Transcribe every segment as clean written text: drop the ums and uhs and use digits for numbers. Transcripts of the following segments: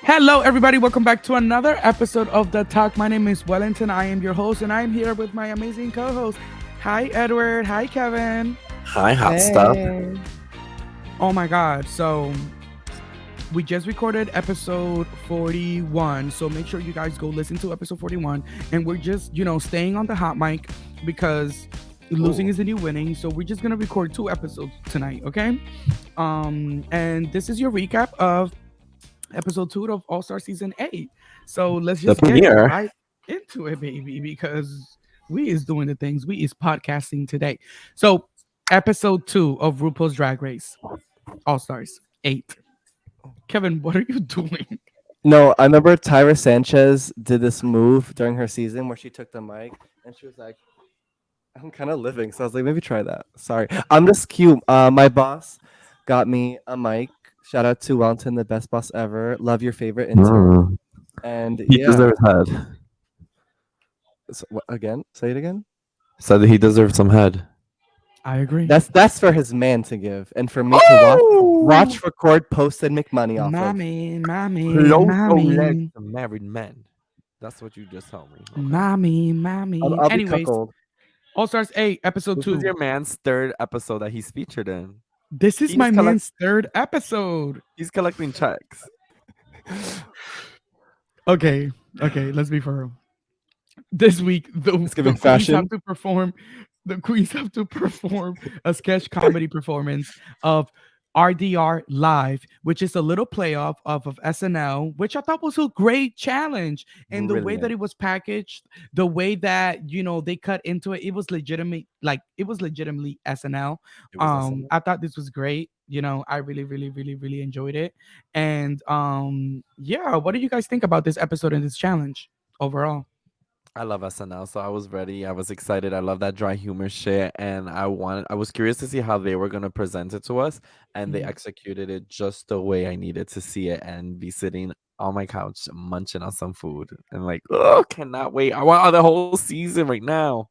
Hello, everybody. Welcome back to another episode of The Talk. My name is Wellington. I am your host, and I am here with my amazing co host. Hi, Edward. Hi, Kevin. Hi, hot stuff. Hey. Oh my God. So, we just recorded episode 41. So, make sure you guys go listen to episode 41. And we're just, staying on the hot mic because losing is the new winning. So, we're just going to record 2 episodes tonight. Okay. And this is your recap of episode 2 of All Star Season 8. So let's The just get premiere. right into it, baby, because we is doing the things. We is podcasting today. So episode 2 of RuPaul's Drag Race All Stars 8. Kevin, what are you doing? No, I remember Tyra Sanchez did this move during her season where she took the mic and she was like, I'm kind of living. So I was like, maybe try that. Sorry. I'm just cute. My boss got me a mic. Shout out to Wellington, the best boss ever. Love your favorite intern. Mm. And He yeah. deserves head. Again? Say it again. Said that he deserves some head. I agree. That's for his man to give. And for me to watch, record, post, and make money off mommy. to married men. That's what you just told me. Okay. Mommy. of. I'll be Anyways, cuckold. All Stars 8, episode This 2. is your man's third episode that he's featured in. This is He's my collect- man's 3rd episode. He's collecting checks. Okay, let's be for real. This week, the giving queens fashion. have to perform. The queens have to perform a sketch comedy performance of RDR Live, which is a little playoff of SNL, which I thought was a great challenge. And the way that Brilliant. it was packaged, the way that they cut into it, it was legitimate. Like it was legitimately SNL. It was SNL. I thought this was great. I really enjoyed it. And yeah, what do you guys think about this episode and this challenge overall? I love SNL, so I was ready. I was excited. I love that dry humor shit, and I was curious to see how they were gonna present it to us, and they Mhm. executed it just the way I needed to see it, and be sitting on my couch munching on some food, and like, oh, cannot wait! I want the whole season right now.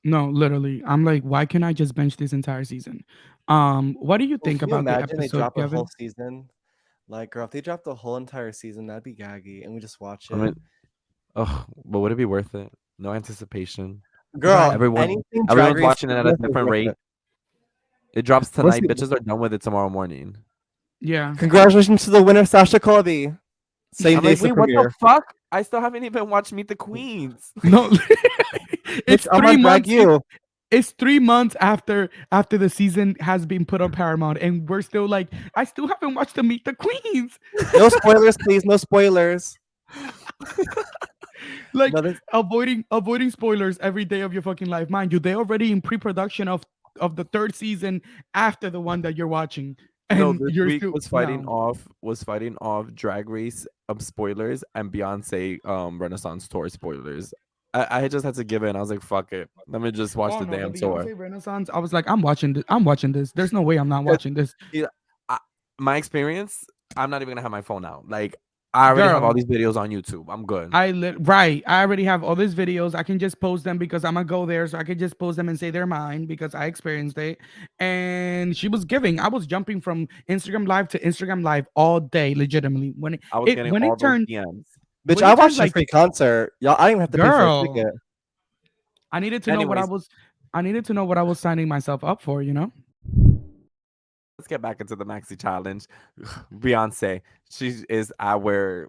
No, literally. I'm like, why can't I just bench this entire season? What do you Well, think can you about the imagine they episode, drop a whole Kevin? season? Like, girl, if they dropped the whole entire season, that'd be gaggy, and we just watch I it. mean, oh, but would it be worth it? No anticipation. Girl, Right. Everyone's Drag Race watching it at a is different worth rate. it. It drops What's tonight. the- Bitches are done with it tomorrow morning. Yeah. Congratulations to the winner, Sasha Colby. Same I'm day like, as the wait, what the premiere. fuck? I still haven't even watched Meet the Queens. No, it's Bitch, I'm 3 gonna drag months. you. It's 3 months after the season has been put on Paramount, and we're still like, I still haven't watched the Meet the Queens. No spoilers, please. No spoilers. Like No, this- avoiding spoilers every day of your fucking life. Mind you, they're already in pre-production of the 3rd season after the one that you're watching. And No, this you're week still was fighting no. off Drag Race spoilers and Beyonce Renaissance tour spoilers. I just had to give in. I was like, fuck it. Let me just watch Oh the no, damn the tour. Beyonce Renaissance. I was like, I'm watching this. I'm watching this. There's no way I'm not watching this. My experience, I'm not even gonna have my phone out. Like, I already have all Girl. these videos on YouTube. I'm good. Right. I already have all these videos. I can just post them because I'm gonna go there, so I can just post them and say they're mine because I experienced it. And she was giving. I was jumping from Instagram Live to Instagram Live all day, legitimately. When I was getting when all it turned, those DMs. bitch, when I it turned watched a like free concert. Y'all, I didn't even have to pay for a girl, ticket. I needed to know what I Anyways, was. I needed to know what I was signing myself up for. let's get back into the Maxi Challenge. Beyonce, she is our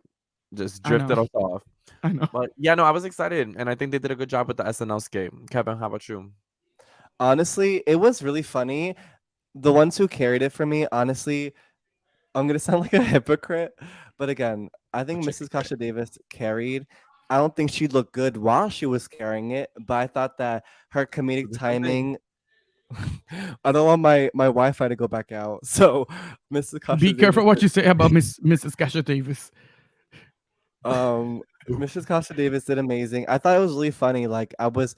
just I drifted know. us off. I know. But yeah, no, I was excited, and I think they did a good job with the SNL skate. Kevin, how about you? Honestly, it was really funny. The ones who carried it for me, honestly, I'm gonna sound like a hypocrite, but again, I think Mrs. Kasha Davis carried. I don't think she looked good while she was carrying it, but I thought that her comedic timing. I don't want my Wi-Fi to go back out. So, Mrs. Kasha Be careful Davis, what you say about Mrs. Kasha Davis. Mrs. Costa Davis did amazing. I thought it was really funny. Like I was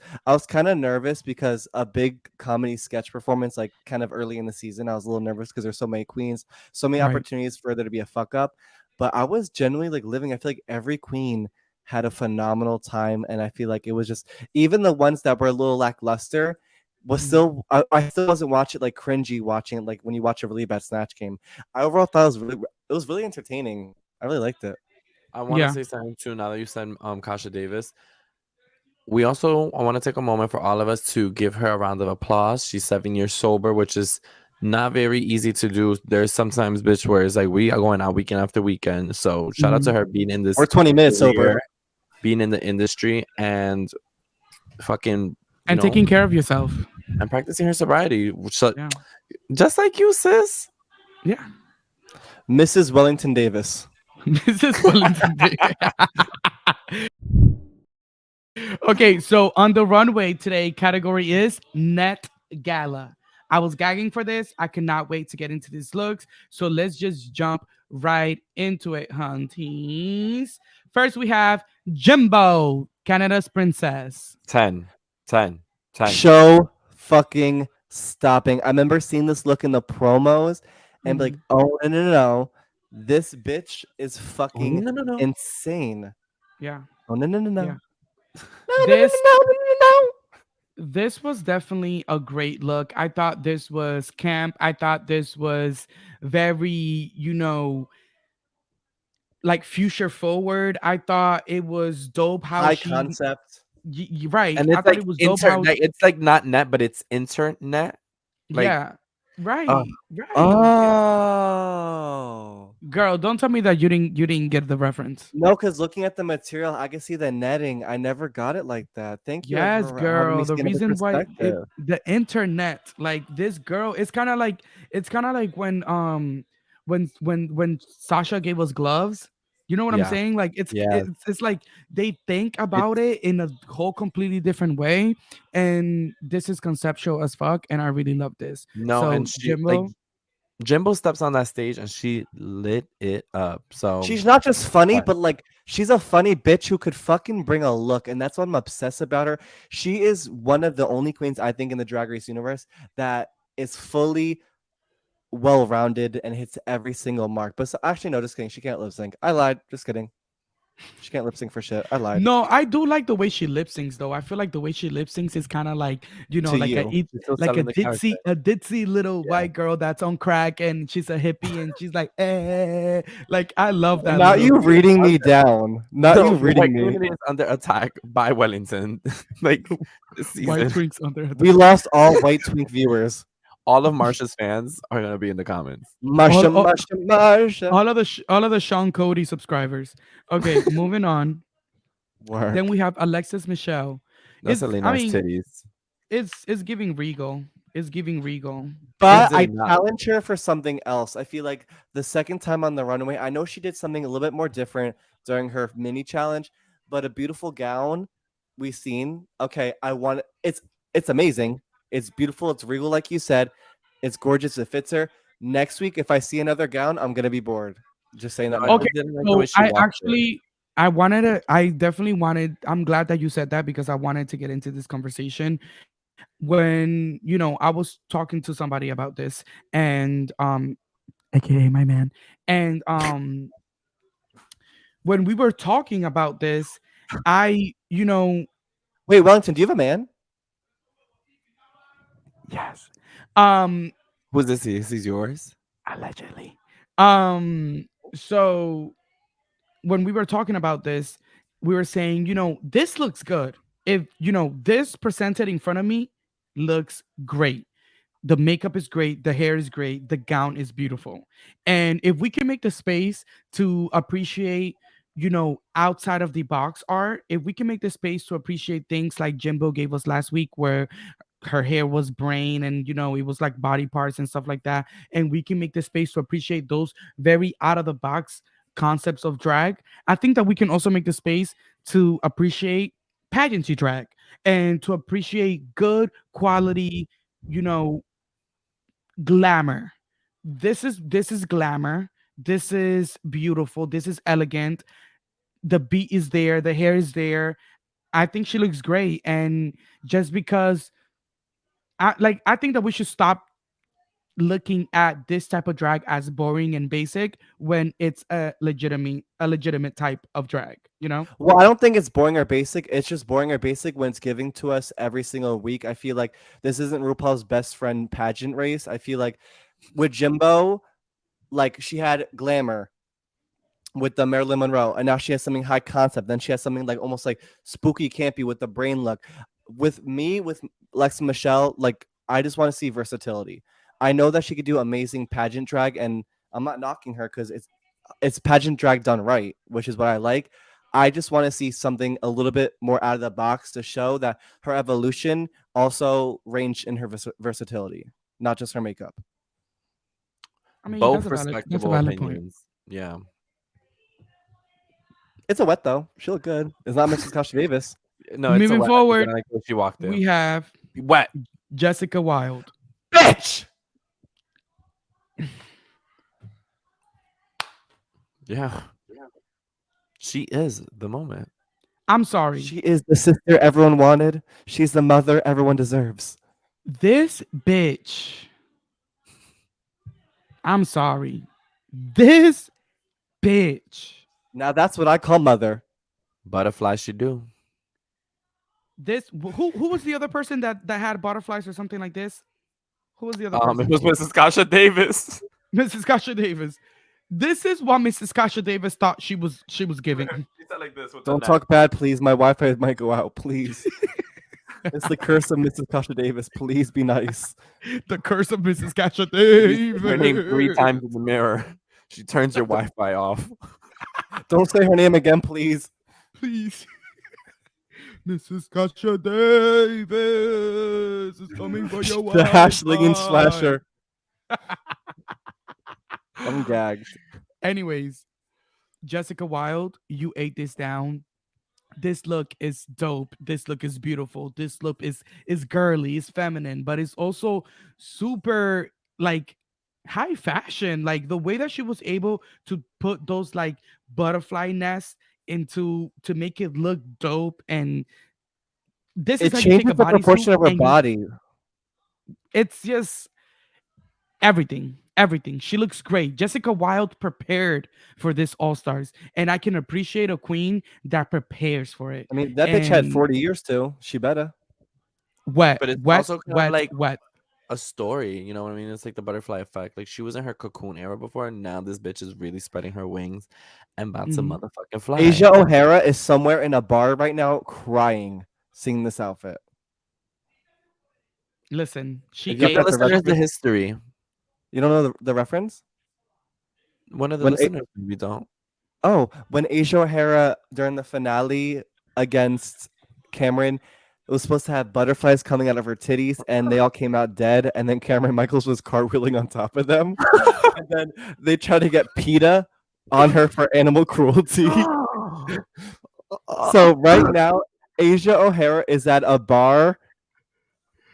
kind of nervous because a big comedy sketch performance, like kind of early in the season, I was a little nervous because there's so many queens, so many Right. opportunities for there to be a fuck up. But I was genuinely like living. I feel like every queen had a phenomenal time, and I feel like it was just even the ones that were a little lackluster was Mhm. still. I still wasn't watch it like cringy watching it like when you watch a really bad snatch game. I overall thought it was really entertaining. I really liked it. I want to Yeah. say something too. Now that you said Kasha Davis, we also I want to take a moment for all of us to give her a round of applause. She's 7 years sober, which is not very easy to do. There's sometimes bitch where it's like we are going out weekend after weekend. So shout out to Mhm. her being in We're this 20 minutes sober. career, being in the industry, and fucking And taking care of yourself. and practicing her sobriety. So, Yeah. just like you, sis. Yeah. Mrs. Wellington Davis. This is Wellington Day. Okay, so on the runway today, category is Net Gala. I was gagging for this. I cannot wait to get into these looks. So let's just jump right into it, hunties. First, we have Jimbo, Canada's princess. 10, 10, 10. Show fucking stopping. I remember seeing this look in the promos and be like, Mhm. oh, no, no, no, no. This bitch is Oh, no, fucking no, no, no. insane. Yeah, Oh, no, no, no, no. yeah. No, no, no, This no, no, no, no. this was definitely a great look. I thought this was camp. I thought this was very, like future forward. I thought it was dope how High she concept. right. And I it's thought like it was dope how internet. It's like not net, but it's internet. Like, yeah. uh, Right. Right. Yeah. Oh. Girl, don't tell me that you didn't get the reference. No, because looking at the material, I can see the netting. I never got it like that. Thank you Yes, for having me girl. The see another reason why perspective. the internet, like this girl, it's kind of like when Sasha gave us gloves. You know what I'm yeah, saying? Like it's yeah. it's it's like they think about It's it in a whole completely different way, and this is conceptual as fuck, and I really love this. no, So and she like Jimbo, Jimbo steps on that stage and she lit it up. So She's not just funny, what? but like she's a funny bitch who could fucking bring a look, and that's what I'm obsessed about her. She is one of the only queens I think in the Drag Race universe that is fully well-rounded and hits every single mark. But actually, no, just kidding. She can't lip sync. I lied. Just kidding. She can't lip sync for shit. I lied no, I do like the way she lip syncs though. I feel like the way she lip syncs is kind of like to like you. She's still like a selling the character. ditzy little Yeah. white girl that's on crack and she's a hippie and she's like like I love that Not little you reading me down. Not you The white reading me. community is under attack by Wellington. Like this white season, twinks on their We lost all white twink viewers. all of Marsha's fans are gonna be in the comments. Marsha, all, Marsha, Marsha. all of the Sean Cody subscribers. Okay, moving on. Then Work. we have Alexis Michelle. That's a really I nice mean, titties. it's giving regal. It's giving regal. But Is I it not? challenge her for something else. I feel like the second time on the runway, I know she did something a little bit more different during her mini challenge, but a beautiful gown we've seen. Okay, I want it's amazing. It's beautiful, it's regal, like you said. It's gorgeous, it fits her. Next week, if I see another gown, I'm gonna be bored. Just saying No, that I now. Okay, just didn't like the so way she walked it. I definitely wanted, I'm glad that you said that because I wanted to get into this conversation. When, I was talking to somebody about this and, AKA my man. And, when we were talking about this, I, Wait, Wellington, do you have a man? yes, um, Who's this? Is this yours? allegedly. So when we were talking about this, we were saying, this looks good. If, this presented in front of me looks great. The makeup is great, the hair is great, the gown is beautiful. And if we can make the space to appreciate, outside of the box art, if we can make the space to appreciate things like Jimbo gave us last week, where her hair was brain and it was like body parts and stuff like that, and we can make the space to appreciate those very out of the box concepts of drag, I think that we can also make the space to appreciate pageantry drag and to appreciate good quality, you know glamour. This is glamour. This is beautiful. This is elegant. The beat is there, the hair is there. I think she looks great. And just because I think that we should stop looking at this type of drag as boring and basic when it's a legitimate type of drag. Well, I don't think it's boring or basic. It's just boring or basic when it's giving to us every single week. I feel like this isn't RuPaul's best friend pageant race. I feel like with Jimbo, like she had glamour, with the Marilyn Monroe, and now she has something high concept. Then she has something like almost like spooky, campy with the brain look. With me, with Lex Michelle, like I just want to see versatility. I know that she could do amazing pageant drag, and I'm not knocking her because it's pageant drag done right, which is what I like. I just want to see something a little bit more out of the box to show that her evolution also ranged in her versatility, not just her makeup. I mean, Both that's a respectable valid point. opinions. Yeah. It's a wet though. She looked good. It's not Mrs. Kasha Davis. No, it's a Moving wet. I think forward, I like what she walked we in. have Wet. Jessica Wilde. Bitch. Yeah. She is the moment. I'm sorry. She is the sister everyone wanted. She's the mother everyone deserves. This bitch. I'm sorry. This bitch. Now that's what I call mother. Butterfly she do. This who was the other person that had butterflies or something like this? Who was the other person? It was Mrs. Kasha Davis. Mrs. Kasha Davis. This is what Mrs. Kasha Davis thought she was giving. She said like this with Don't talk bad, please. My Wi-Fi might go out, please. It's the curse of Mrs. Kasha Davis. Please be nice. The curse of Mrs. Kasha Davis. Her name 3 times in the mirror. She turns your Wi-Fi off. Don't say her name again, please. Please. Mrs. Kasha Davis is coming for your The Wi-Fi. hashling and slasher. I'm gagged. Anyways, Jessica Wilde, you ate this down. This look is dope. This look is beautiful. This look is girly, it's feminine, but it's also super like high fashion. Like the way that she was able to put those like butterfly nests into to make it look dope, and this is It how you take changes a the proportion bodysuit of her and body. it's just everything. She looks great. Jessica Wilde prepared for this All Stars, and I can appreciate a queen that prepares for it. I mean, that bitch had And 40 years too. She better. wet, But it's wet, also kind of wet, like wet. a story, you know what I mean? It's like the butterfly effect. Like she was in her cocoon era before, and now this bitch is really spreading her wings and about to Mhm. motherfucking fly. Asia O'Hara is somewhere in a bar right now crying, seeing this outfit. Listen, she If you Give the got the listeners the reference, history. you don't know the reference? One of the When listeners maybe don't. when Asia O'Hara during the finale against Cameron, it was supposed to have butterflies coming out of her titties, and they all came out dead. And then Cameron Michaels was cartwheeling on top of them, and then they tried to get PETA on her for animal cruelty. So right now, Asia O'Hara is at a bar,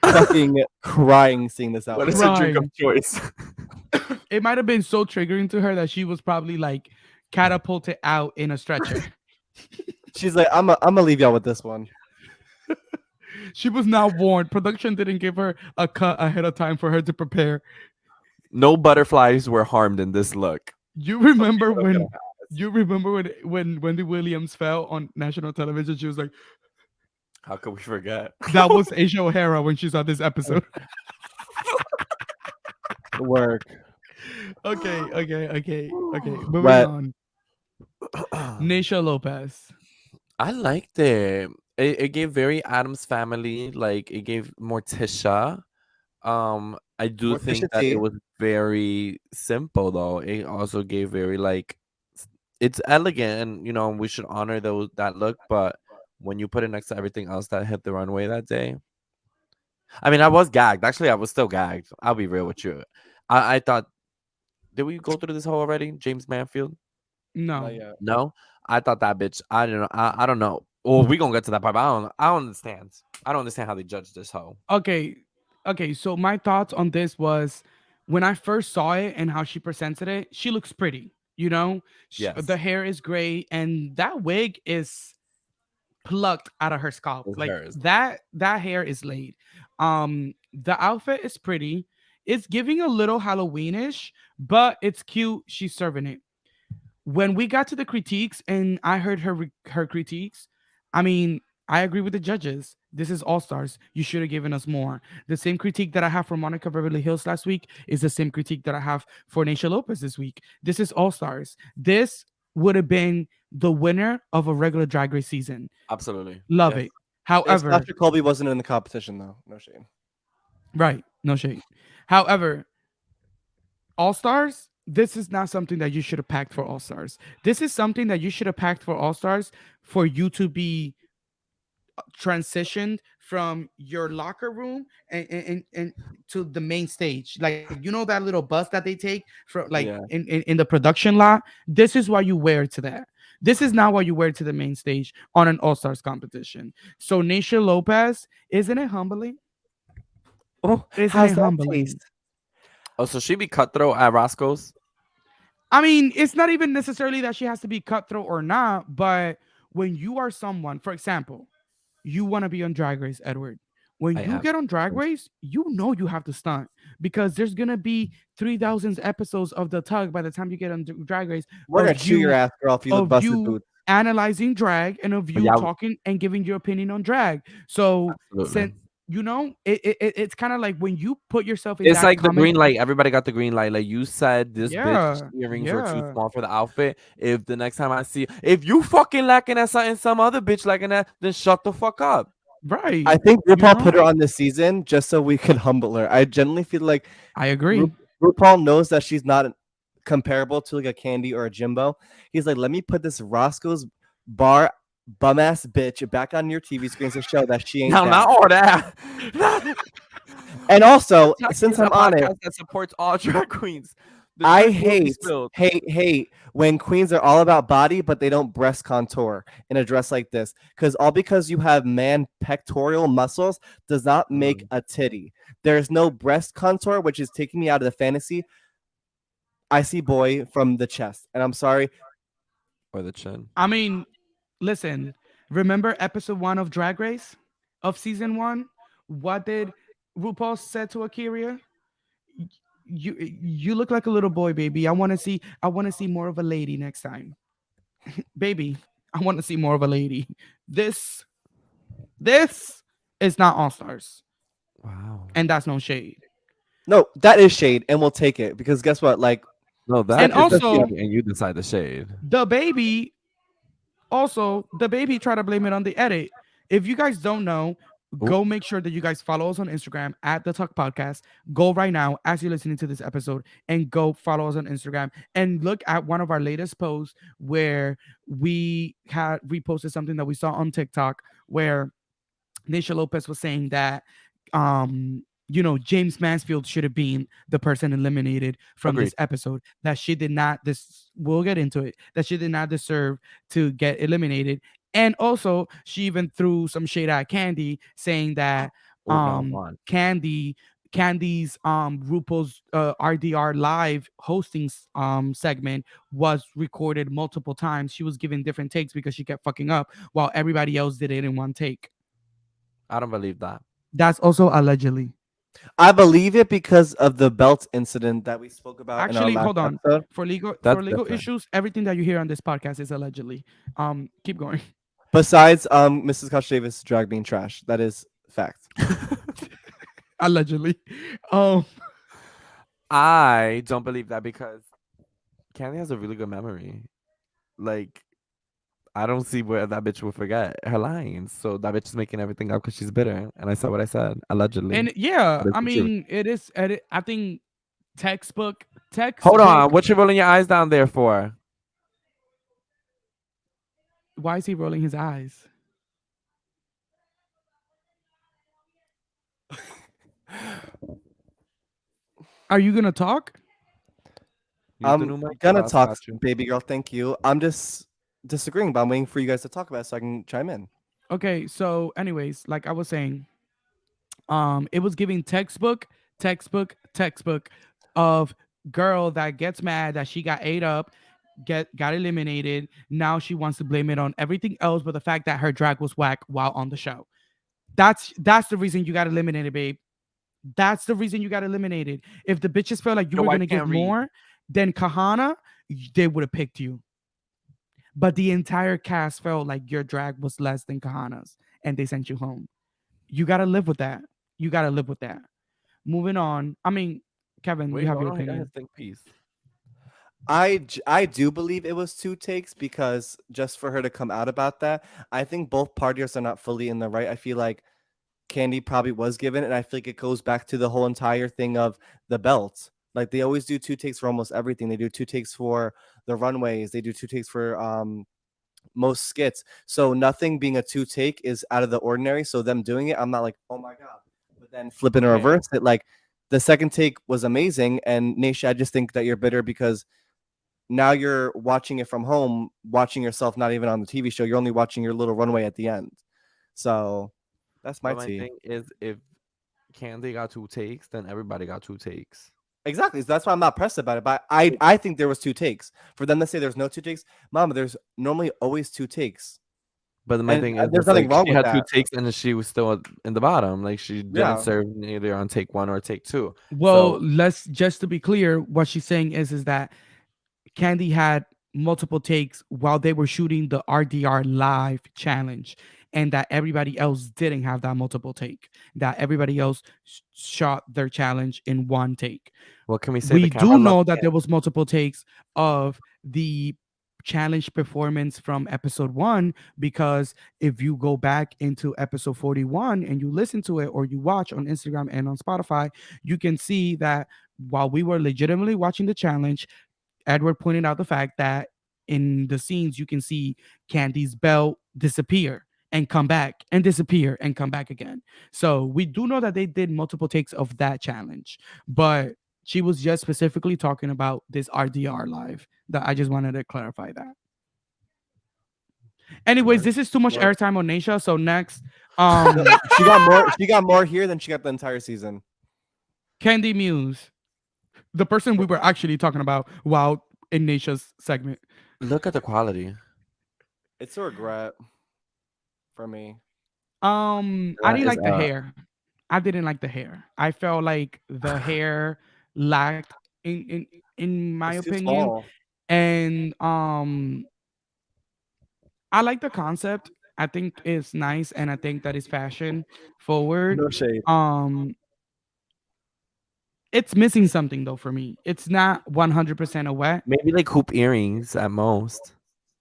fucking crying, seeing this What outfit. is her drink Crying. of choice? It might have been so triggering to her that she was probably like catapulted out in a stretcher. She's like, I'm gonna leave y'all with this one. She was now warned. Production didn't give her a cut ahead of time for her to prepare. No butterflies were harmed in this look. You remember when when Wendy Williams fell on national television? She was like, How could we forget? that was Asia O'Hara when she saw this episode. Work. Okay. Moving Wet. on. Nisha Lopez. I liked it. It gave very Adams Family, like it gave Morticia. I do think that it Morticia. was very simple though. It also gave very like it's elegant, and you know we should honor those that look. But when you put it next to everything else that hit the runway that day, I mean, I was gagged. Actually, I was still gagged. I'll be real with you. I thought, did we go through this whole already? James Manfield? No. Not yet. No, I thought that bitch. I don't know. I don't know. Well, we gonna get to that part. But I don't understand. I don't understand how they judge this hoe. Okay. So my thoughts on this was when I first saw it and how she presented it, she looks pretty. You know, Yes. the hair is great, and that wig is plucked out of her scalp. It's Like hers. that hair is laid. The outfit is pretty. It's giving a little Halloweenish, but it's cute. She's serving it. When we got to the critiques and I heard her critiques, I mean, I agree with the judges. This is All Stars. You should have given us more. The same critique that I have for Monica Beverly Hills last week is the same critique that I have for Naisha Lopez this week. This is All Stars. This would have been the winner of a regular Drag Race season. Absolutely. Love Yes. it. If However, Sasha Colby wasn't in the competition, though, no shame. right, no shade. However, All Stars, this is not something that you should have packed for All Stars. This is something that you should have packed for All Stars for you to be transitioned from your locker room and to the main stage. Like, you know, that little bus that they take from like Yeah. in the production lot. This is why you wear it to that. This is not why you wear it to the main stage on an All Stars competition. So Nisha Lopez, isn't it humbling? Oh, Isn't how's it that humbling? taste? Oh, so she be cutthroat at Roscoe's? I mean, it's not even necessarily that she has to be cutthroat or not, but when you are someone, for example, you want to be on Drag Race, Edward. When I you am. get on Drag Race, you know you have to stunt because there's gonna be 3,000 episodes of the tug by the time you get on Drag Race We're gonna chew your ass, girl, if you look of busted you boots. analyzing drag and of you Yeah, talking and giving your opinion on drag. So absolutely. since you know, it's kind of like when you put yourself in It's that like the comment. green light. Everybody got the green light. Like you said, this bitch Yeah, earrings were too yeah, small for the outfit. If the next time I see, if you fucking lacking at something, some other bitch lacking that, then shut the fuck up. I right. think You RuPaul put know, her on this season just so we could humble her. I genuinely feel like I Ru- agree. RuPaul knows that she's not comparable to like a Candy or a Jimbo. He's like, let me put this Roscoe's bar bum ass bitch back on your TV screens to show that she ain't Now, that. not all that. And also, Tuckahoe since is a I'm on it, podcast that supports all drag queens. The I drink will be hate, spilled. hate when queens are all about body, but they don't breast contour in a dress like this. Because you have man pectoral muscles does not make Mm, a titty. There's no breast contour, which is taking me out of the fantasy. I see boy from the chest, and I'm sorry. or the chin. I mean, listen, remember episode 1 of Drag Race of season 1? What did RuPaul said to Akira? You look like a little boy, baby. I want to see more of a lady next time. Baby, I want to see more of a lady. This is not All Stars. Wow. And that's no shade. No, that is shade, and we'll take it because guess what? Like, No, And that is the especially also, shade, and you decide the shade. the baby the baby tried to blame it on the edit. If you guys don't know, Ooh, go make sure that you guys follow us on Instagram at the Talk Podcast. Go right now as you're listening to this episode and go follow us on Instagram and look at one of our latest posts where we had reposted something that we saw on TikTok where Nisha Lopez was saying that James Mansfield should have been the person eliminated from agreed. this episode, that she did not this we'll get into it, that she did not deserve to get eliminated. And also she even threw some shade at Candy saying that Oh no, one. Candy's RuPaul's RDR live hosting segment was recorded multiple times. She was giving different takes because she kept fucking up while everybody else did it in one take. I don't believe that. That's also allegedly. I believe it because of the belt incident that we spoke about in our Actually, last hold on. episode. For legal That's different. issues, everything that you hear on this podcast is allegedly. Keep going. Besides, Mrs. Koch Davis drag being trash. That is fact. Allegedly. Um, I don't believe that because Candy has a really good memory. Like, I don't see where that bitch will forget her lines. So that bitch is making everything up because she's bitter. And I said what I said, allegedly. and yeah, But it's I the truth. mean, it is. I think textbook. Hold Textbook. on. What you rolling your eyes down there for? Why is he rolling his eyes? Are you gonna talk? Use the I'm new mic. gonna Boss talk, got you. baby girl. Thank you. I'm just disagreeing, but I'm waiting for you guys to talk about it so I can chime in. Okay. So, anyways, like I was saying, it was giving textbook of girl that gets mad that she got ate up, got eliminated. Now she wants to blame it on everything else but the fact that her drag was whack while on the show. That's the reason you got eliminated, babe. That's the reason you got eliminated. If the bitches felt like you Your were wife gonna give can't read. more than Kahana, they would have picked you. But the entire cast felt like your drag was less than Kahana's and they sent you home. You gotta live with that. You gotta live with that. Moving on. I mean, Kevin, you Wait, have hold your on. He got his opinion. think piece. I do believe it was 2 takes because just for her to come out about that, I think both parties are not fully in the right. I feel like Candy probably was given, and I feel like it goes back to the whole entire thing of the belt. Like they always do 2 takes for almost everything. They do 2 takes for the runways. They do 2 takes for most skits. So nothing being a 2 take is out of the ordinary. So them doing it, I'm not like, oh my god. But then flipping and Okay. reverse it, like the second take was amazing. And Nisha, I just think that you're bitter because now you're watching it from home, watching yourself not even on the TV show. You're only watching your little runway at the end. So that's my But my tea. thing is, if Candy got 2 takes, then everybody got 2 takes. Exactly. So that's why I'm not pressed about it. But I think there was 2 takes. For them to say there's no 2 takes, Mama, there's normally always 2 takes. But my And thing is, there's it's nothing like wrong she with had two that. takes and then she was still in the bottom. Like she didn't Yeah. serve neither on take 1 or take 2. Well, So let's just to be clear, what she's saying is that Candy had multiple takes while they were shooting the RDR live challenge, and that everybody else didn't have that multiple take. That everybody else shot their challenge in one take. what can we say? The We do camera loved know that Candy. there was multiple takes of the challenge performance from episode 1, because if you go back into episode 41 and you listen to it or you watch on Instagram and on Spotify, you can see that while we were legitimately watching the challenge, Edward pointed out the fact that in the scenes you can see Candy's belt disappear and come back and disappear and come back again. So we do know that they did multiple takes of that challenge, but she was just specifically talking about this RDR live. That I just wanted to clarify that. Anyways, Word. this is too much Well, airtime on Nisha. So next, she got more. She got more here than she got the entire season. Candy Muse, the person we were actually talking about while in Nisha's segment. Look at the quality. It's a regret for me. I That didn't is like the hair. I didn't like the hair. I felt like the hair lacked in my It's too opinion. small. And I like the concept. I think it's nice and I think that is fashion forward. No shade. Um it's missing something though for me. It's not 100% a wet. maybe like hoop earrings at most.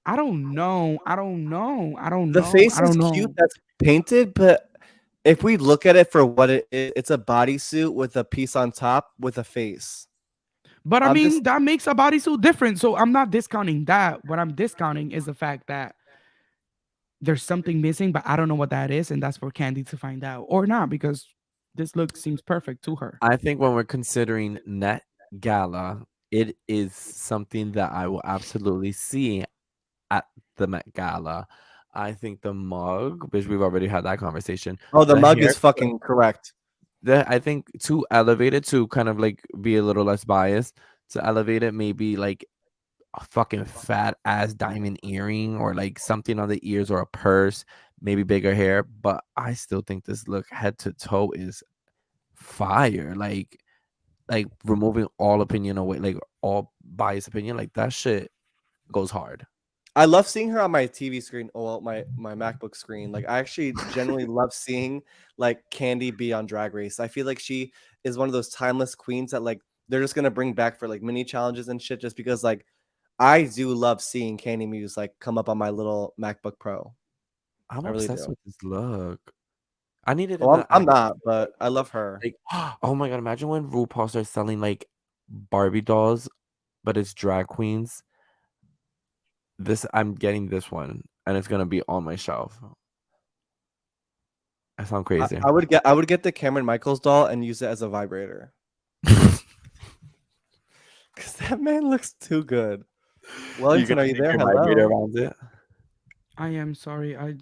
I don't know. I don't know. I don't The know. face I is don't cute. know. That's painted, but if we look at it for what it is, it's a bodysuit with a piece on top with a face. But I I'm just mean, that makes a bodysuit different. So I'm not discounting that. What I'm discounting is the fact that there's something missing, but I don't know what that is, and that's for Candy to find out or not, because this look seems perfect to her. I think when we're considering Net Gala, it is something that I will absolutely see at the Met Gala. I think the mug, which we've already had that conversation. oh, the The mug is hair, fucking correct. I think to elevate it, to kind of like be a little less biased, to elevate it, maybe like a fucking fat ass diamond earring or like something on the ears or a purse, maybe bigger hair. But I still think this look head to toe is fire. Like removing all opinion away, like all biased opinion, like that shit goes hard. I love seeing her on my TV screen, oh, well, my MacBook screen. Like I actually genuinely love seeing like Candy be on Drag Race. I feel like she is one of those timeless queens that like they're just gonna bring back for like mini challenges and shit. Just because like I do love seeing Candy Muse like come up on my little MacBook Pro. I'm I really obsessed do. with this look. I need it in Well, the I'm actual not, but I love her. like oh my god, imagine when RuPaul starts selling like Barbie dolls, but it's drag queens. This I'm getting this one and it's gonna be on my shelf. I sound crazy. I would get the Cameron Michaels doll and use it as a vibrator because that man looks too good. You Wellington, gonna are you take there? your vibrator Hello. around it? I am sorry. I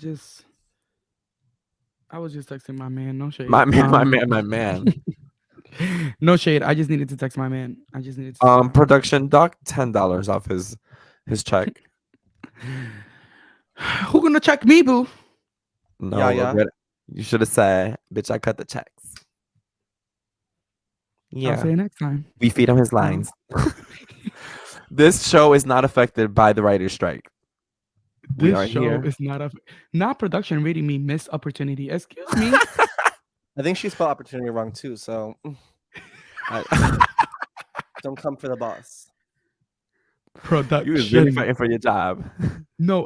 was just texting my man. No shade. My man, my man, my man. No shade. I just needed to text my man. I just needed to text my man. Production doc, $10 off his check. Who gonna check me, boo? No, Yeah, look yeah. at you should have said, bitch, I cut the checks. I'll Yeah. say it next time. We feed him his lines. This show is not affected by the writer's strike. We This are show here. is not production rating me missed opportunity. Excuse me. I think she spelled opportunity wrong too. So I- don't come for the boss. You was really Production. fighting for your job. No,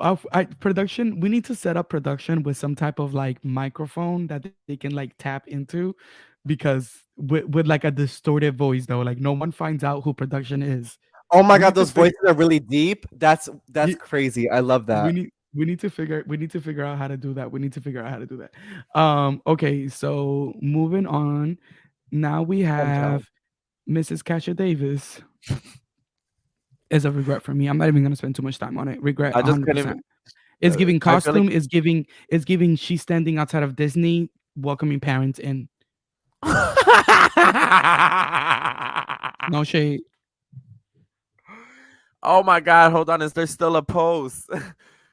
production. We need to set up production with some type of like microphone that they can like tap into, because with like a distorted voice though, like no one finds out who production is. Oh my We god, need to those figure. voices are really deep. That's Ye- crazy. I love that. we need to figure out how to do that. We need to figure out how to do that. Okay, so moving on. Now we I'm down. have Mrs. Kasha Davis. Is a regret for me. I'm not even gonna spend too much time on it. Regret I just couldn't. 100%. It's giving I feel like costume. It's giving she's standing outside of Disney welcoming parents in. No shade. oh my god, hold on. Is there still a post?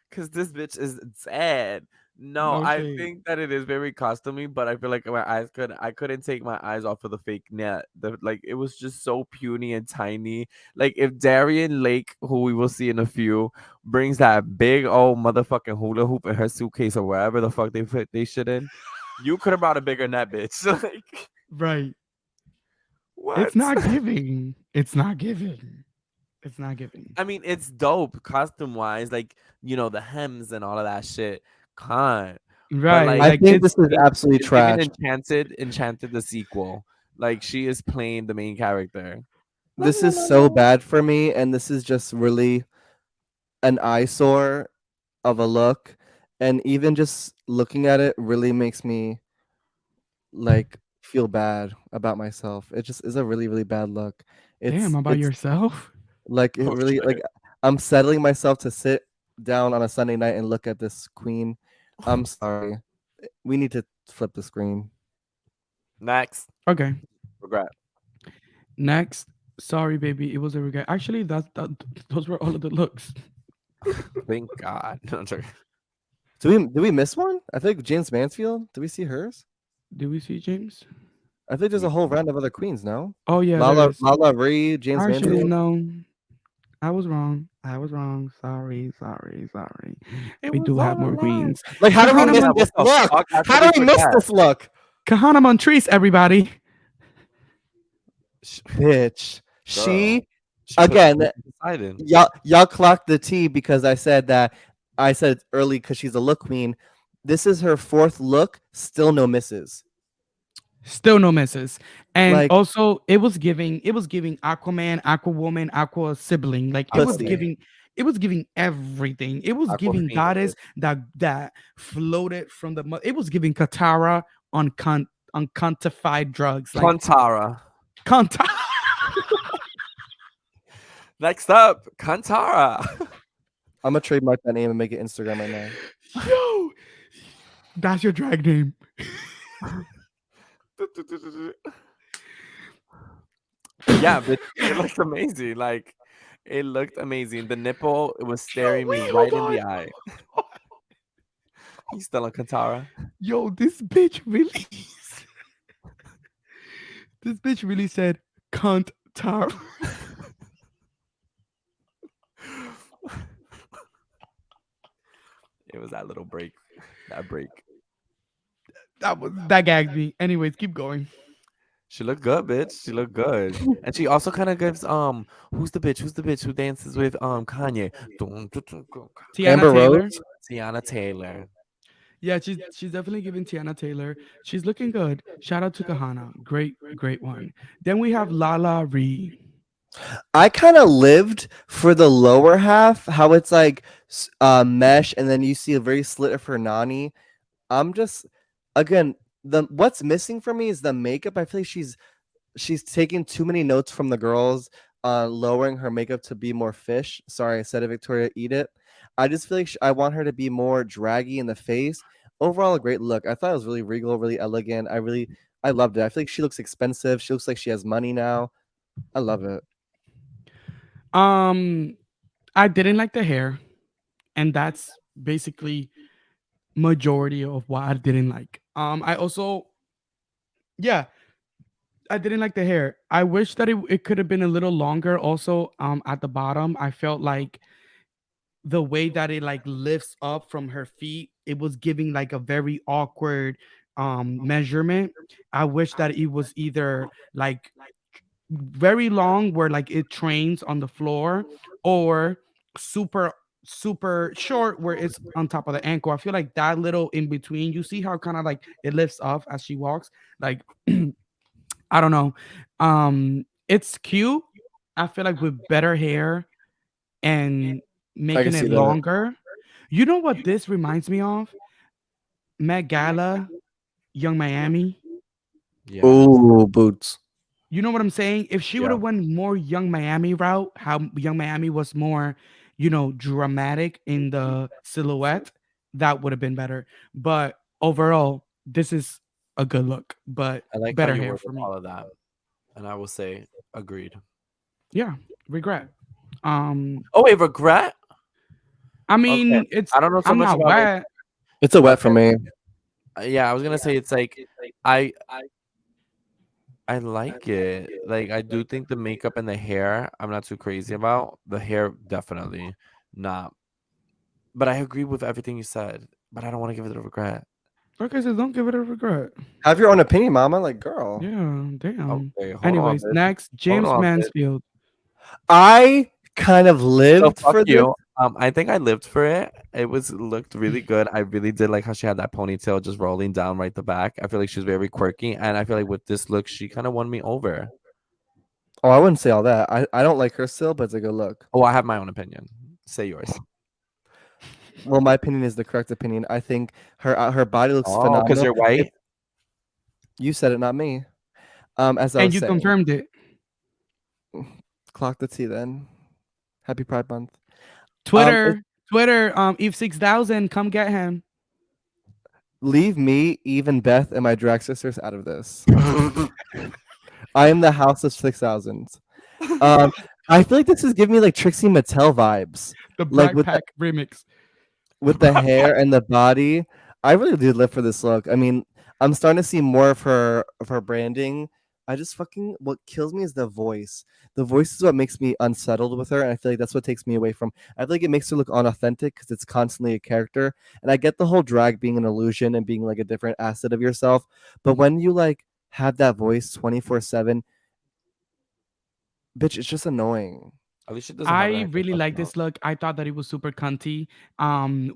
Because this bitch is dead. No, No I shade. think that it is very costumey, but I feel like I couldn't take my eyes off of the fake net. Like it was just so puny and tiny. Like if Darian Lake, who we will see in a few, brings that big old motherfucking hula hoop in her suitcase or wherever the fuck they put they shit in, you could have brought a bigger net, bitch. Like Right. what? It's not giving. It's not giving. It's not giving. I mean, it's dope costume wise, like the hems and all of that shit. Can't. But Right. I like Like think it's this is absolutely it's giving trash. Enchanted the sequel. Like she is playing the main character. La, This la, is la, so la. bad for me, and this is just really an eyesore of a look. And even just looking at it really makes me like feel bad about myself. It just is a really, really bad look. damn about It's yourself. like it Oh really like shit. I'm settling myself to sit down on a Sunday night and look at this queen. I'm sorry. We need to flip the screen. Next. Okay. Regret. Next. Sorry, baby. It was a regret. Actually, those were all of the looks. Thank God. No, I'm joking. Do we miss one? I think James Mansfield. Do we see hers? Did we see James? I think there's We a whole round of other queens. No, Oh yeah, there is. Lala Ree, James Actually, Mansfield. no. I was wrong. I was wrong. Sorry, sorry, sorry. It We was do have all more along. queens. Like, how do we Oh miss yeah, Kahana, what this the look? fuck? How How could do we we miss forget? this look? Kahana Montrese, everybody. Sh- Bitch. Girl. She She put again. Poseidon. Y'all clocked the T because I said that. I said it early because she's a look queen. This is her fourth look. Still no misses. Still no misses. And Like also it was giving Aquaman, Aquawoman, Aqua sibling. Like pussy. it was giving everything. It was giving Aquafina. goddess that floated from the it was giving Katara on on quantified drugs. Like Kantara. Kanta. Next up, Kantara. I'm gonna trademark that name and make it Instagram right now. Yo, that's your drag name. yeah, but it looks amazing. Like it looked amazing. The nipple, it was Yo, staring me wait, hold right in on. the eye. He's still on Kantara. Yo, this bitch really this bitch really said cunt tar. It was that little break. That break. That gagged me. Anyways, keep going. She looked good, bitch. She looked good. And she also kind of gives who's the bitch? Who's the bitch who dances with Kanye? Tiana Amber Taylor. Rose. Tiana Taylor. Yeah, she's definitely giving Tiana Taylor. She's looking good. Shout out to Kahana. Great one. Then we have Lala Ree. I kind of lived for the lower half, how it's like mesh, and then you see a very slit of her nani. I'm just again the what's missing for me is the makeup. I feel like she's taking too many notes from the girls, lowering her makeup to be more fish. Sorry, I said it, Victoria. Eat it. I just feel like I want her to be more draggy in the face. Overall, a great look. I thought it was really regal, really elegant. I loved it. I feel like she looks expensive. She looks like she has money now. I love it. Um, I didn't like the hair, and that's basically majority of what I didn't like. I also, yeah, I didn't like the hair. I wish that it could have been a little longer. Also, at the bottom, I felt like the way that it like lifts up from her feet, it was giving like a very awkward measurement. I wish that it was either like very long where like it trains on the floor, or super super short where it's on top of the ankle. I feel like that little in between, you see how kind of like it lifts up as she walks, like I don't know. It's cute. I feel like with better hair and I can making it see that. longer. You know what this reminds me of? Met Gala, Young Miami. Yeah. Ooh, boots. You know what I'm saying? If she would Yeah. have went more Young Miami route, how Young Miami was more, dramatic in the silhouette, that would have been better. But overall, this is a good look, but I like how better you hair worded for me. all of that. And I will say agreed. Yeah, regret. Um, Oh wait, regret? I Okay. mean, it's I don't know so I'm much not about regret. wet. It's a wet for Okay. me. Yeah, I was gonna say it's like I I like it. Like I do think the makeup and the hair I'm not too crazy about. The hair definitely not. But I agree with everything you said. But I don't want to give it a regret. Okay, so don't give it a regret. Have your own opinion, mama. Like, girl. Yeah, damn. Okay, hold on, Anyways, bitch. next, Hold James on, bitch. Mansfield. I kind of So lived fuck for this. you. I think I lived for it. It was looked really good. I really did like how she had that ponytail just rolling down right the back. I feel like she was very quirky, and I feel like with this look, she kind of won me over. Oh, I wouldn't say all that. I don't like her still, but it's a good look. Oh, I have my own opinion. Say yours. Well, my opinion is the correct opinion. I think her body looks Oh, because phenomenal. you're white. You said it, not me. As I And was you saying, confirmed it. clock the tea then. Happy Pride Month. It's Twitter, Eve 6000, come get him. leave me, Eve, and Beth, and my drag sisters out of this. I am the House of 6,000. Um, I feel like this is giving me like Trixie Mattel vibes, The like Black Pack remix. with the hair and the body. I really did live for this look. I mean, I'm starting to see more of her branding. I just fucking what kills me is the voice. The voice is what makes me unsettled with her, and I feel like that's what takes me away from. I feel like it makes her look unauthentic because it's constantly a character. And I get the whole drag being an illusion and being like a different asset of yourself, but when you like have that voice 24/7, bitch, it's just annoying. At least she doesn't have it in I her really like confessional. this look. I thought that it was super cunty.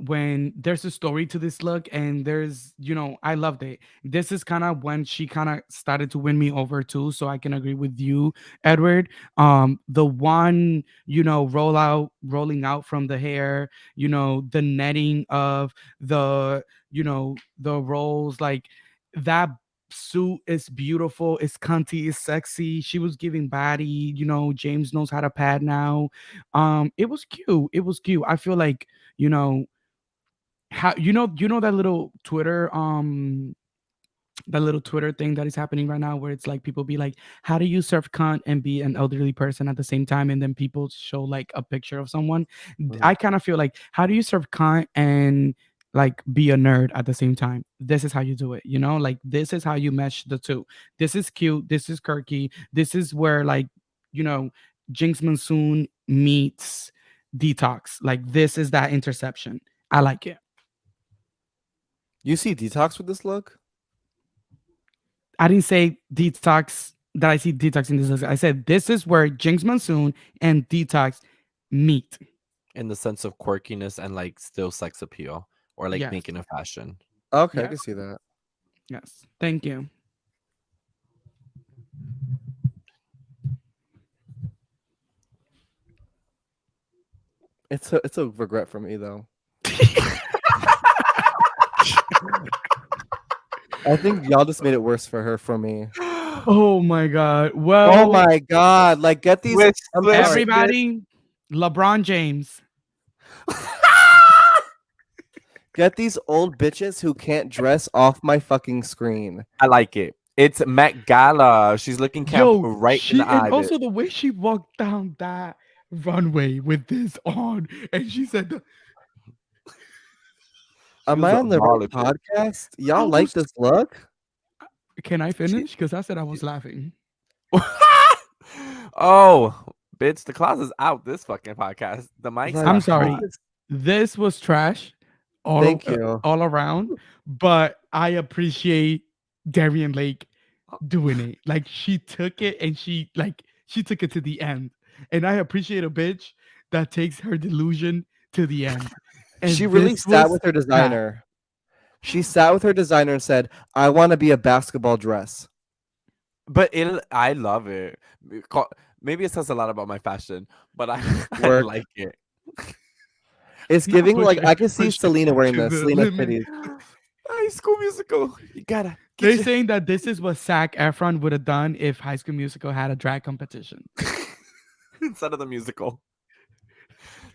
When there's a story to this look, and I loved it. This is kind of when she kind of started to win me over too. So I can agree with you, Edward. The one, rolling out from the hair, the netting of the rolls, like that suit is beautiful, it's cunty, it's sexy. She was giving body, James knows how to pad now. It was cute, I feel like, how that little Twitter, that little Twitter thing that is happening right now, where it's like people be like, how do you serve cunt and be an elderly person at the same time? And then people show like a picture of someone. I Mhm. kind of feel like, how do you serve cunt and like be a nerd at the same time? This is how you do it, like this is how you mesh the two. This is cute, this is quirky, this is where like, you know, Jinx Monsoon meets Detox. Like this is that interception. I like it. You see detox with this look? I didn't say Detox that I see Detox in this list. I said this is where Jinx Monsoon and Detox meet. In the sense of quirkiness and like still sex appeal or like Yes. making a fashion. Okay, I Yes. can see that. Yes. Thank you. It's a regret for me though. I think y'all just made it worse for her for me. Oh my God. Oh Well, my god! Like get these. Switch, I'm switch, sorry. switch. everybody, LeBron James. Get these old bitches who can't dress off my fucking screen. I like it. It's Met Gala. She's looking camp Yo, right in the she, and eye, bitch. also the way she walked down that runway with this on, and she said, She Am was I a on the baller, right bitch. podcast? I Y'all like was, this look? can I She- finish? Because I said I was laughing. Oh, bitch, the closet's out this fucking podcast. The mic's Like, I'm are sorry. hot. This was trash thank you. all around, but I appreciate Darian Lake doing it. Like she took it and she took it to the end. And I appreciate a bitch that takes her delusion to the end. She And really this sat was with her that. designer. She sat with her designer and said, "I want to be a basketball dress." But I love it. Maybe it says a lot about my fashion, but I I Work. like it. It's Not giving like I can see push it Selena wearing to this. the Selena limit. titties. High School Musical. You gotta get They're your saying that this is what Zac Efron would have done if High School Musical had a drag competition. instead of the musical.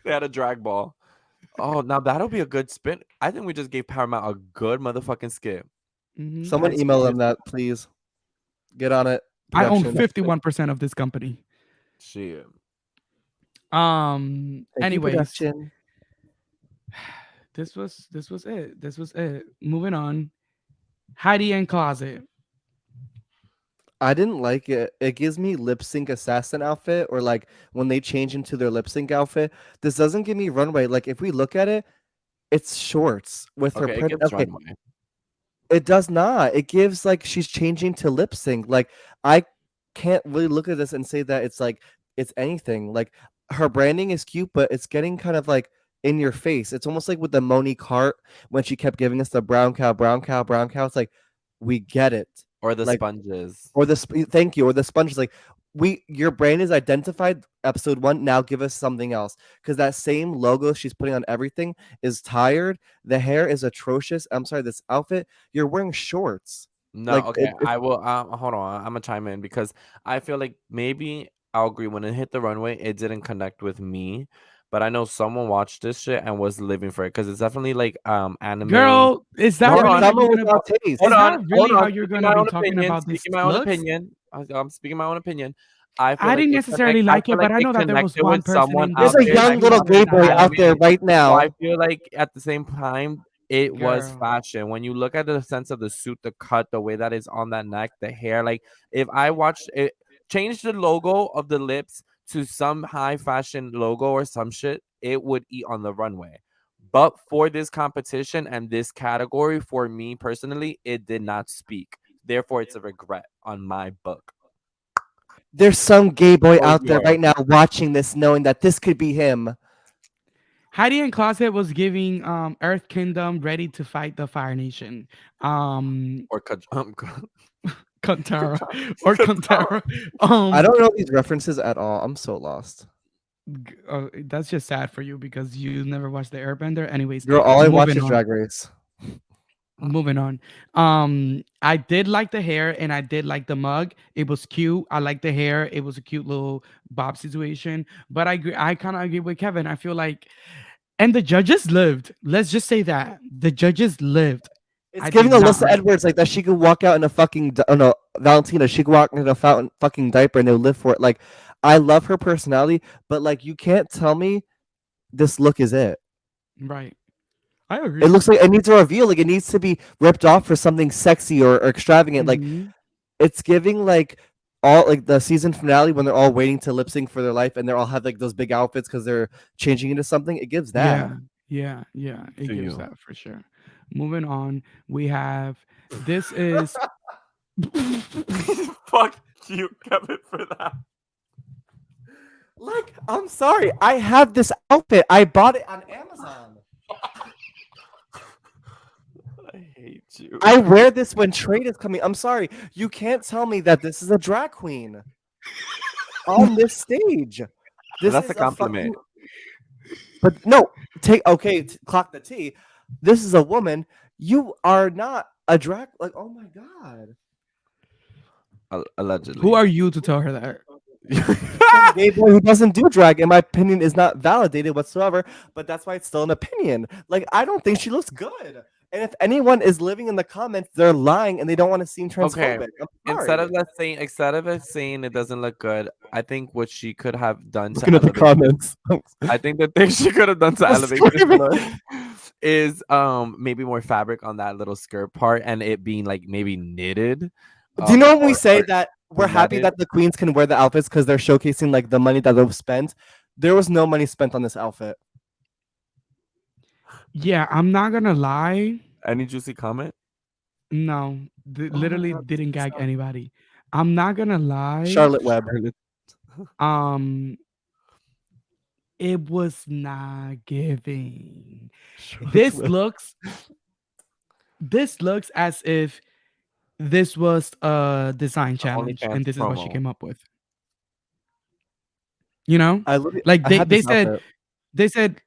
They had a drag ball. Oh, now that'll be a good spin. I think we just gave Paramount a good motherfucking skip. Someone High School email them Musical. that, please. Get on it, I own production. 51% of this company. Shit. Thank you, Anyways, production. this was it. This was it. Moving on. Heidi and Closet. I didn't like it. It gives me lip sync assassin outfit, or like when they change into their lip sync outfit. This doesn't give me runway. Like if we look at it, it's shorts with her Okay, it print. gives Okay, runway. it does not. It gives like she's changing to lip sync. Like I can't really look at this and say that it's like it's anything. Like her branding is cute, but it's getting kind of like in your face. It's almost like with the Monique Hart when she kept giving us the brown cow, brown cow, brown cow. It's like we get it. Or the Like sponges. or the thank you or the sponges. Like we your brand is identified. Episode 1. Now give us something else because that same logo she's putting on everything is tired. The hair is atrocious. I'm sorry. This outfit. You're wearing shorts. No, Like okay. I will hold on. I'm gonna chime in because I feel like maybe I'll agree when it hit the runway, it didn't connect with me. But I know someone watched this shit and was living for it because it's definitely like anime. Girl, is that no, Hold really on. how summer you're gonna without taste. is that Hold really how on. you're Speaking gonna my be own talking opinion. about this Speaking my own looks? opinion. I'm speaking my own opinion. I feel I like didn't it necessarily I like feel it, like but I it know that there was connected one with person someone in There's out this a there that young country little that uses gay is it boy out tired. there daily. right So I now. feel like at the same time, it was Girl. fashion. When you look at the sense of the suit, the cut, the way that is on that neck, the hair, like if I watched it, change the logo of the lips to some high fashion logo or some shit, it would eat on the runway. But for this competition and this category, for me personally, it did not speak. Therefore, it's a regret on my book. There's some gay boy Floor is out there yours. right now watching this, knowing that this could be him. Heidi and Closet was giving Earth Kingdom ready to fight the Fire Nation. Or Kantara or Katara. Kantara. I don't know these references at all. I'm so lost. That's just sad for you because you never watched the Airbender. Anyways, Girl, all I watch moving is on. Drag Race. Moving on. I did like the hair and I did like the mug. It was cute. I like the hair. It was a cute little bob situation. But I kind of agree with Kevin. I feel like, and the judges lived. Let's just say that the judges lived. It's I did giving not Alyssa like. Edwards like that. She could walk out in a fucking oh no, Valentina. She could walk in a fountain fucking diaper and they'll live for it. Like, I love her personality, but like, you can't tell me this look is it. Right. I agree. It looks like it needs a reveal. Like, it needs to be ripped off for something sexy or extravagant. Like, Mhm. it's giving like all like the season finale when they're all waiting to lip sync for their life and they're all have like those big outfits because they're changing into something. It gives that. Yeah. It To gives you. that for sure. Moving on, we have this is Fuck you, Kevin, for that. Like, I'm sorry, I have this outfit. I bought it on Amazon. I hate you. I wear this when trade is coming. I'm sorry. You can't tell me that this is a drag queen on this stage. This That's is a compliment. But no, take okay, clock the T. This is a woman. You are not a drag like oh my god. Allegedly. who are you to tell her that? Some gay boy who doesn't do drag, in my opinion, is not validated whatsoever, but that's why it's still an opinion. Like, I don't think she looks good. And if anyone is living in the comments, they're lying and they don't want to seem transphobic. Instead of us saying it doesn't look good, I think what she could have done to looking at the elevate comments. I think the thing she could have done to I'm elevate this screaming. look is maybe more fabric on that little skirt part and it being like maybe knitted. Do you know when we say or that we're happy netted. that the queens can wear the outfits because they're showcasing like the money that they've spent? There was no money spent on this outfit. Yeah, I'm not gonna lie. Any juicy comment? No, Oh my literally god, this didn't is gag so- anybody. I'm not gonna lie. Charlotte Webb. Charlotte. Um, it was not giving. Charlotte This Webb. looks this looks as if this was a design The challenge OnlyFans and this is what she promo. came up with. You know? I literally, Like I had they this said outfit. they said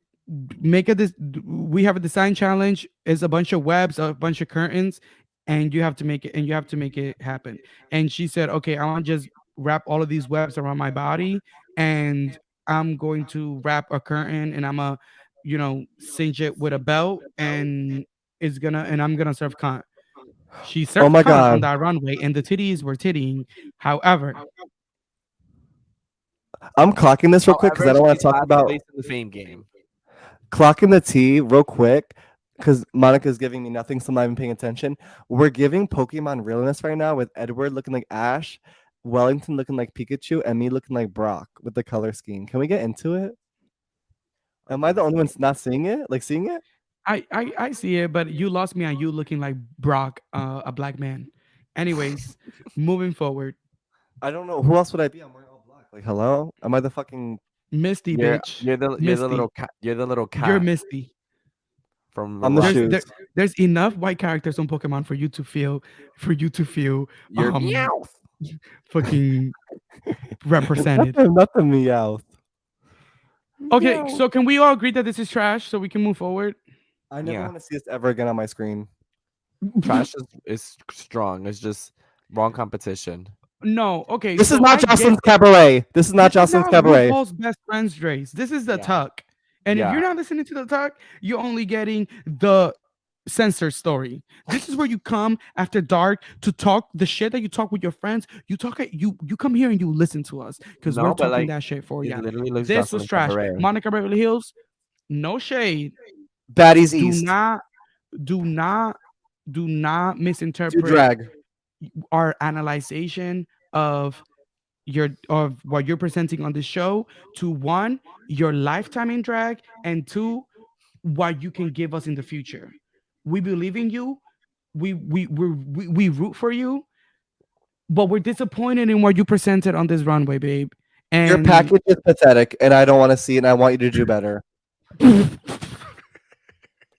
make a this we have a design challenge. It's a bunch of webs, a bunch of curtains, and you have to make it happen. And she said, okay, I want to just wrap all of these webs around my body, and I'm going to wrap a curtain, and I'm a cinch it with a belt, and I'm gonna serve cunt. She Oh served my cunt on god, that runway, and the titties were tittying. However, I'm clocking this real quick because However, I don't want she's to talk last about place in the fame game. clocking the T real quick because Monica's giving me nothing, so I'm not even paying attention. We're giving Pokemon realness right now with Edward looking like Ash, Wellington looking like Pikachu, and me looking like Brock with the color scheme. Can we get into it? Am I the only one not seeing it? Like seeing it? I see it, but you lost me on you looking like Brock, a black man. Anyways, moving forward, I don't know. Who else would I be? I'm wearing all black. Like, hello? Am I the fucking Misty, You're bitch, you're the little Misty, cat. You're the little you're cat Misty. from the I'm the There's Rugrats. shoes? there's enough white characters on Pokemon for you to feel You're meow. fucking represented. Not the meow. Okay, Meow. so can we all agree that this is trash so we can move forward? I never Yeah. want to see this ever again on my screen. Trash is strong. It's just wrong competition. No, okay, This is so not I get Jocelyn's Cabaret. This is not this is Jocelyn's not Cabaret. RuPaul's Best Friends race. This is the Yeah. Tuck. And if Yeah. you're not listening to the Tuck, you're only getting the censored story. This is where you come after dark to talk the shit that you talk with your friends. You come here and you listen to us because we're No, but talking like that shit for it you. literally looks This was Jocelyn trash. Cabaret. Monica Beverly Hills, no shade. Baddies Do East. not, do not, do not Do misinterpret drag. our analyzation of what you're presenting on the show to one, your lifetime in drag, and two, what you can give us in the future. We believe in you. We root for you, but we're disappointed in what you presented on this runway, babe. Your And package is pathetic, and I don't want to see it, and I want you to do better.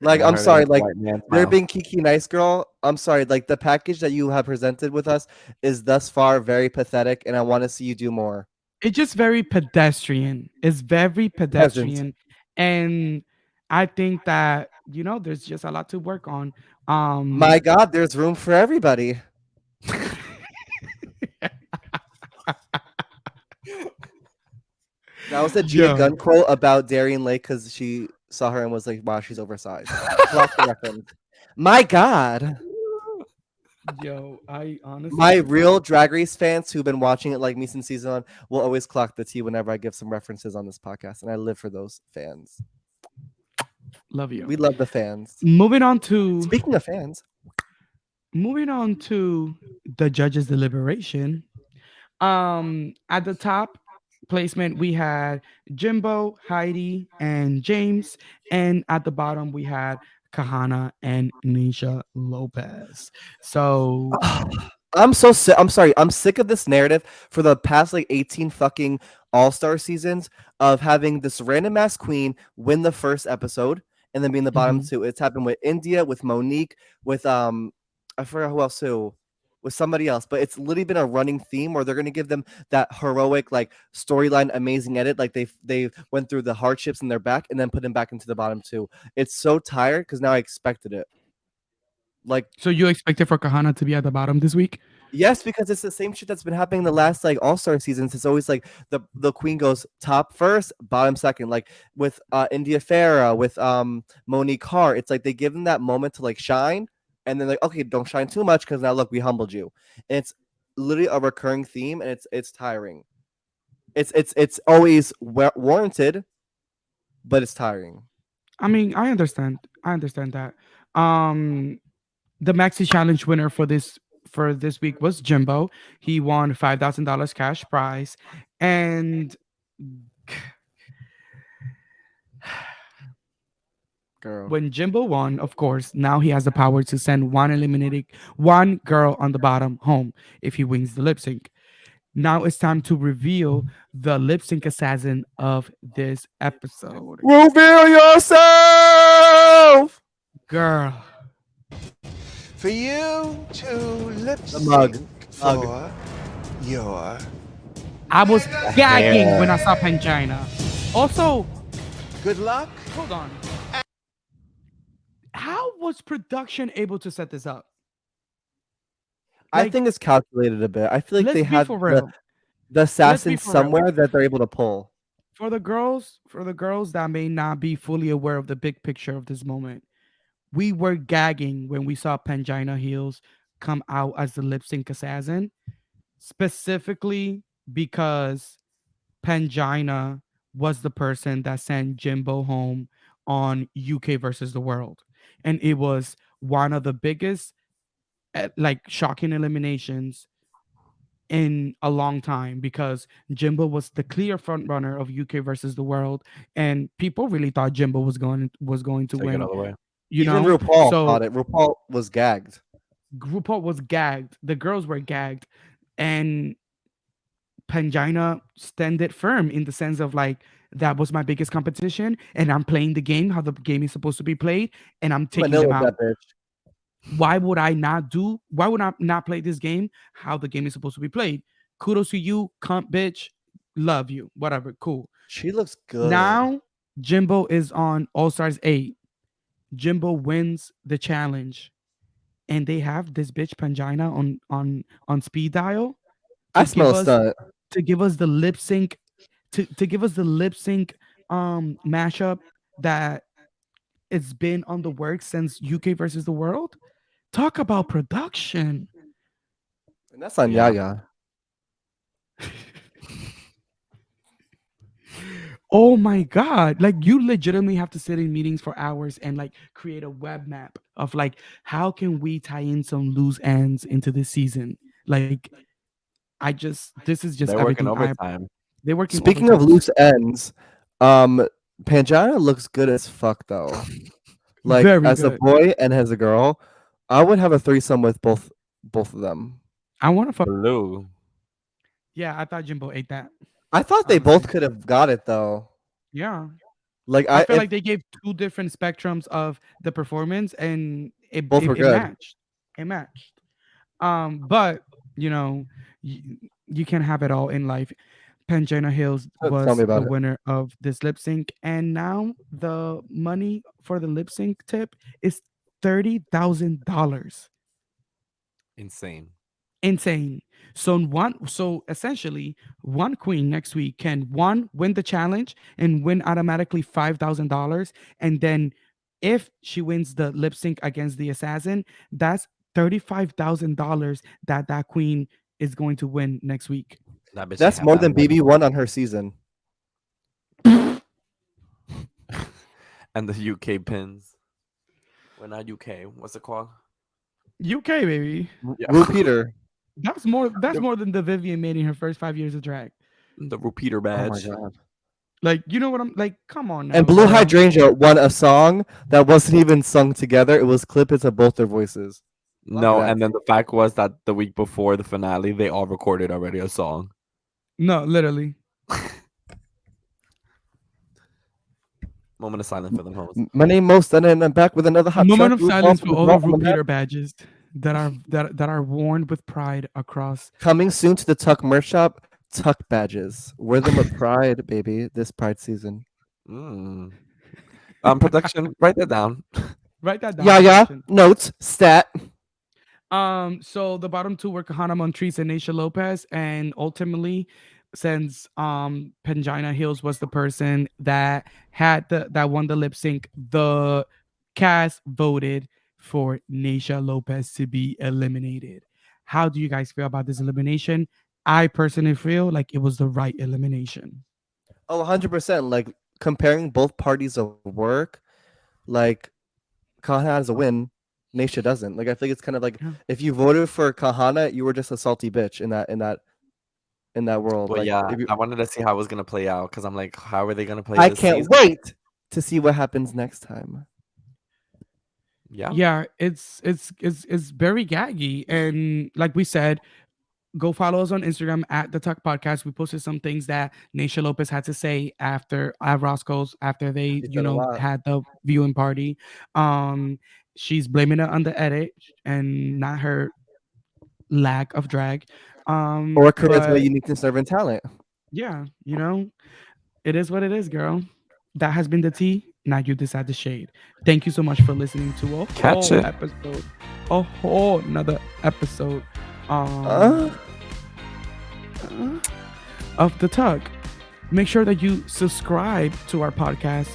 Like, I I'm heard it sorry, like a like white man's they're mouth. being Kiki Nice Girl. I'm sorry, like the package that you have presented with us is thus far very pathetic, and I want to see you do more. it's just very pedestrian. It's very Peasant. pedestrian. And I think that, there's just a lot to work on. My God, there's room for everybody. That was a Gia Yo. Gunn quote about Darian Lake because she saw her and was like, "Wow, she's oversized." Clock the reference. My God. Yo, I honestly My real Drag Race fans who've been watching it like me since season one will always clock the T whenever I give some references on this podcast, and I live for those fans. love you. We love the fans. Moving on to Speaking of fans, the judges' deliberation. At the top placement we had Jimbo, Heidi, and James, and at the bottom we had Kahana and Nisha Lopez. So I'm so sick. I'm sorry. I'm sick of this narrative for the past like 18 fucking All-Star seasons of having this random ass queen win the first episode and then be in the bottom Mhm. two. It's happened with India, with Monique, with I forgot who else too, with somebody else. But it's literally been a running theme where they're gonna give them that heroic like storyline, amazing edit, like they went through the hardships in their back and then put them back into the bottom two. It's so tired because now I expected it. Like so you expected for Kahana to be at the bottom this week? yes, because it's the same shit that's been happening the last like All-Star seasons. It's always like the queen goes top first, bottom second. Like with India Farah, with Monique Hart, it's like they give them that moment to like shine, and then like okay, don't shine too much because now look, we humbled you. And it's literally a recurring theme, and it's tiring. It's always warranted, but it's tiring. I mean, I understand. I understand that. The Maxi Challenge winner for this week was Jimbo. He won $5,000 cash prize, and Girl. When Jimbo won, of course, now he has the power to send one girl on the bottom home if he wins the lip sync. Now it's time to reveal the lip sync assassin of this episode. Reveal yourself. Girl, For you to lip The mug. sync Mug. for your I was gagging hair. when I saw Pangina. Also, good luck. hold on. How was production able to set this up? I Like, think it's calculated a bit. I feel like let's they be had for real. the assassin for real. somewhere that they're able to pull. For the girls that may not be fully aware of the big picture of this moment, we were gagging when we saw Pangina Heels come out as the lip sync assassin, specifically because Pangina was the person that sent Jimbo home on UK versus the world. And it was one of the biggest, like, shocking eliminations in a long time because Jimbo was the clear front runner of UK versus the world, and people really thought Jimbo was going to Take it win. all the way. You Even know, RuPaul so thought it. RuPaul was gagged. RuPaul was gagged. The girls were gagged, and Pangina standed firm in the sense of like that was my biggest competition, and I'm playing the game how the game is supposed to be played, and I'm taking them Manila out. that bitch. Why would I not play this game how the game is supposed to be played? Kudos to you, cunt bitch. Love you. Whatever. Cool. She looks good. Now Jimbo is on All Stars 8. Jimbo wins the challenge. And they have this bitch Pangina on speed dial I to smell give a us stunt. to give us the lip sync to give us the lip sync mashup that it's been on the works since UK versus the world. Talk about production. And that's on Yeah. Yaya. Oh my god. Like you legitimately have to sit in meetings for hours and like create a web map of like how can we tie in some loose ends into this season? Like this is just They're working everything overtime. they're working Speaking of overtime. loose ends, Pangina looks good as fuck though. Like Very as a good. boy and as a girl, I would have a threesome with both of them. I want to fuck. Blue. Yeah, I thought Jimbo ate that. I thought they both Honestly. could have got it though. Yeah. Like I feel if like they gave two different spectrums of the performance and it both it, were it good. matched. It matched. But you know, you can have it all in life. Pangina Hills Tell was me the about it. winner of this lip sync, and now the money for the lip sync tip is $30,000. Insane. Insane. So essentially, one queen next week can win the challenge and win automatically $5,000, and then if she wins the lip sync against the assassin, that's $35,000 that queen is going to win next week. That bitch That's ain't have more that than money. BB won on her season. And the UK pins. We're not UK. What's it called? UK baby, Yeah. Repeater. that's more than the Vivian made in her first 5 years of drag. The repeater Oh my badge. god. Like, you know what I'm like? Come on now. And Blue girl. Hydrangea won a song that wasn't even sung together. It was clippets of both their voices. No, that. and then the fact was that the week before the finale, they all recorded already a song. No, literally. Moment of silence for them hoes. My name Most, and I'm back with another hot Moment track. of silence for all the RuPaul, repeater badges that are worn with pride across. Coming soon to the Tuck merch shop. Tuck badges. Wear them with pride, baby. This Pride season. Mm. Production, write that down. Write that down. Yeah. production. Notes. Stat. So the bottom two were Kahana Montrese and Naisha Lopez, and ultimately, since Pangina Hills was the person that won the lip sync, the cast voted for Naisha Lopez to be eliminated. How do you guys feel about this elimination? I personally feel like it was the right elimination. Oh, 100%. Like comparing both parties of work, like Kahana has a win, Naisha doesn't. Like I think it's kind of like Yeah. if you voted for Kahana, you were just a salty bitch in that world. But Like, yeah, if you, I wanted to see how it was gonna play out because I'm like, how are they gonna play I this can't season? wait to see what happens next time. Yeah, it's very gaggy, and like we said, go follow us on Instagram at the Tuck Podcast. We posted some things that Naisha Lopez had to say after at Roscoe's after they, She said a lot. had the viewing party. Um, she's blaming it on the edit and not her lack of drag. Or charisma, But uniqueness, nerve, and talent. yeah, it is what it is, girl. That has been the tea. Now you decide the shade. Thank you so much for listening to a Catch whole it. episode, a whole another episode. Uh, Of the Tug. Make sure that you subscribe to our podcast.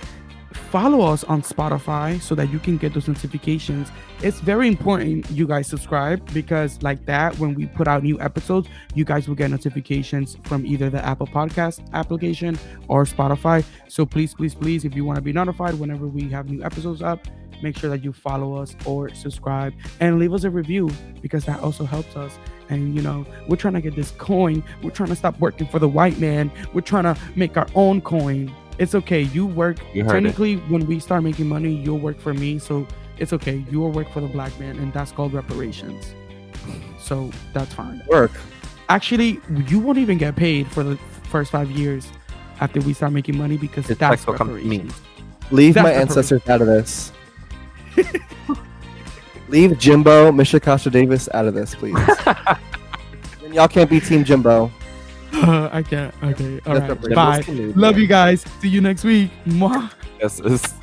Follow us on Spotify so that you can get those notifications. It's very important you guys subscribe because like that, when we put out new episodes, you guys will get notifications from either the Apple Podcast application or Spotify. So please, please, please, if you want to be notified whenever we have new episodes up, make sure that you follow us or subscribe and leave us a review because that also helps us. And we're trying to get this coin. We're trying to stop working for the white man. We're trying to make our own coin. It's okay. You work. You heard Technically, when we start making money, you'll work for me. So it's okay. You will work for the black man, and that's called reparations. So that's fine. work. Actually, you won't even get paid for the first 5 years after we start making money because It's that's like reparations. Leave That's my reparations. ancestors out of this. Leave Jimbo, Misha Costa Davis out of this, please. And y'all can't be Team Jimbo. I can't. Okay. All That's right. reparations. Bye. Jimbo's too new. Love you guys. See you next week. Mwah. Yes.